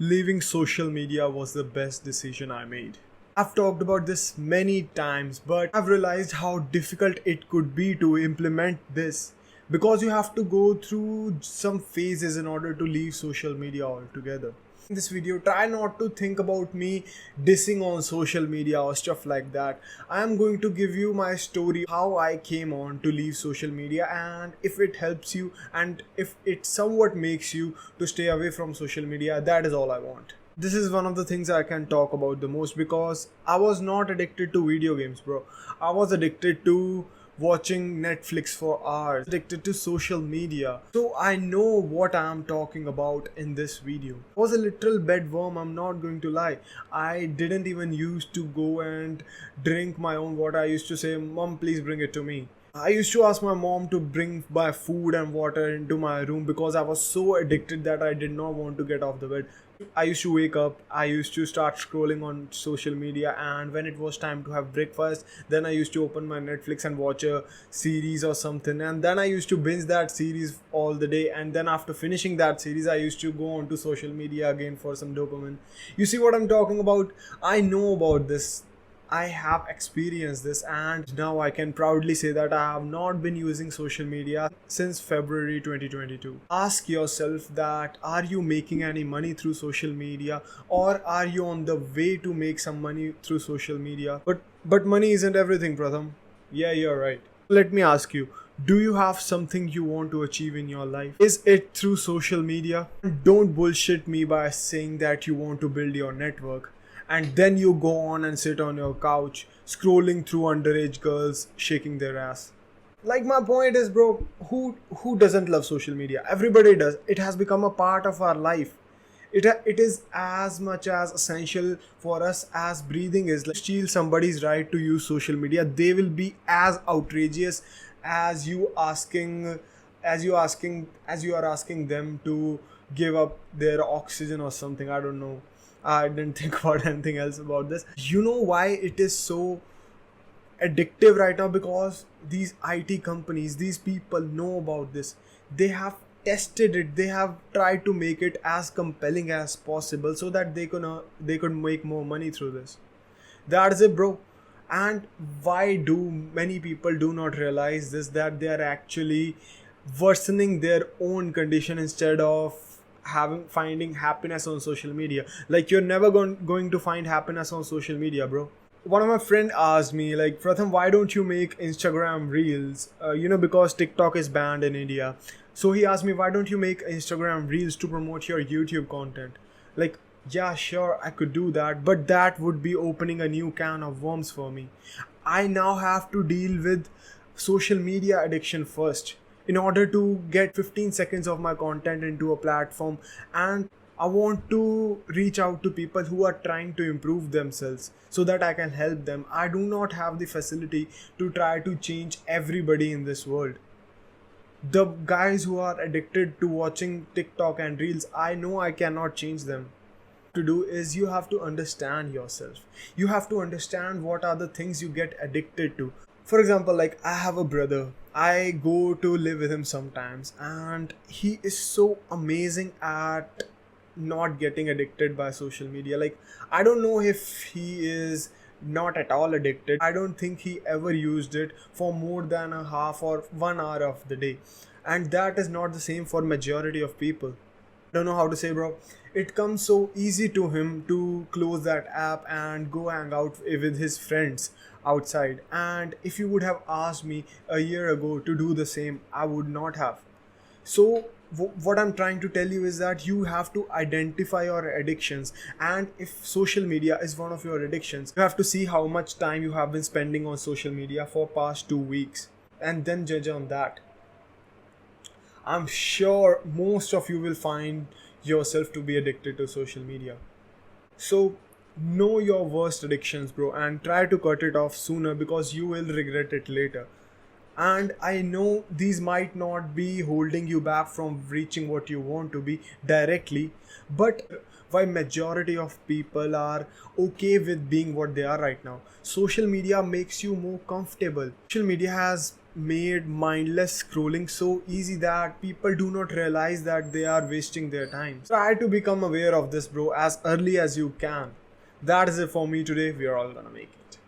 leaving social media was the best decision I made. I've talked about this many times, but I've realized how difficult it could be to implement this because you have to go through some phases in order to leave social media altogether. In this video, try not to think about me dissing on social media or stuff like that. I am going to give you my story, how I came on to leave social media, and if it helps you and if it somewhat makes you to stay away from social media, that is all I want. This is one of the things I can talk about the most because I was not addicted to video games, bro. I was addicted to watching Netflix for hours, addicted to social media. So I know what I am talking about in this video. I was a literal bedworm, I'm not going to lie. I didn't even used to go and drink my own water. I used to say, "Mom, please bring it to me." I used to ask my mom to bring my food and water into my room because I was so addicted that I did not want to get off the bed. I used to wake up, I used to start scrolling on social media, and when it was time to have breakfast, then I used to open my Netflix and watch a series or something, and then I used to binge that series all the day, and then after finishing that series, I used to go on to social media again for some dopamine. You see what I'm talking about? I know about this. I have experienced this, and now I can proudly say that I have not been using social media since February 2022. Ask yourself that are you making any money through social media, or are you on the way to make some money through social media? But money isn't everything, Pratham. Yeah, you're right. Let me ask you, do you have something you want to achieve in your life? Is it through social media? Don't bullshit me by saying that you want to build your network and then you go on and sit on your couch scrolling through underage girls shaking their ass. Like, my point is, bro, who doesn't love social media? Everybody does. It has become a part of our life. It is as much as essential for us as breathing is. Like, steal somebody's right to use social media, they will be as outrageous as you are asking them to give up their oxygen or something. I don't know. I didn't think about anything else about this. You know why it is so addictive right now? Because these IT companies, these people know about this. They have tested it. They have tried to make it as compelling as possible so that they could make more money through this. That's it, bro. And why do many people do not realize this, that they are actually worsening their own condition instead of finding happiness on social media? Like, you're never going to find happiness on social media, bro. One of my friend asked me, like, Pratham, why don't you make Instagram reels? Because TikTok is banned in India. So he asked me, why don't you make Instagram reels to promote your YouTube content? Like, yeah, sure, I could do that, but that would be opening a new can of worms for me. I now have to deal with social media addiction first in order to get 15 seconds of my content into a platform, and I want to reach out to people who are trying to improve themselves so that I can help them. I do not have the facility to try to change everybody in this world. The guys who are addicted to watching TikTok and Reels, I know I cannot change them. To do is you have to understand yourself. You have to understand what are the things you get addicted to. For example, like, I have a brother. I go to live with him sometimes, and he is so amazing at not getting addicted by social media. Like, I don't know if he is not at all addicted. I don't think he ever used it for more than a half or 1 hour of the day. And that is not the same for majority of people. Don't know how to say, bro. It comes so easy to him to close that app and go hang out with his friends outside. And if you would have asked me a year ago to do the same, I would not have. So what I'm trying to tell you is that you have to identify your addictions, and if social media is one of your addictions, you have to see how much time you have been spending on social media for past 2 weeks and then judge on that. I'm sure most of you will find yourself to be addicted to social media. So know your worst addictions, bro, and try to cut it off sooner because you will regret it later. And I know these might not be holding you back from reaching what you want to be directly, but why majority of people are okay with being what they are right now? Social media makes you more comfortable. Social media has made mindless scrolling so easy that people do not realize that they are wasting their time. Try to become aware of this, bro, as early as you can. That is it for me today. We are all gonna make it.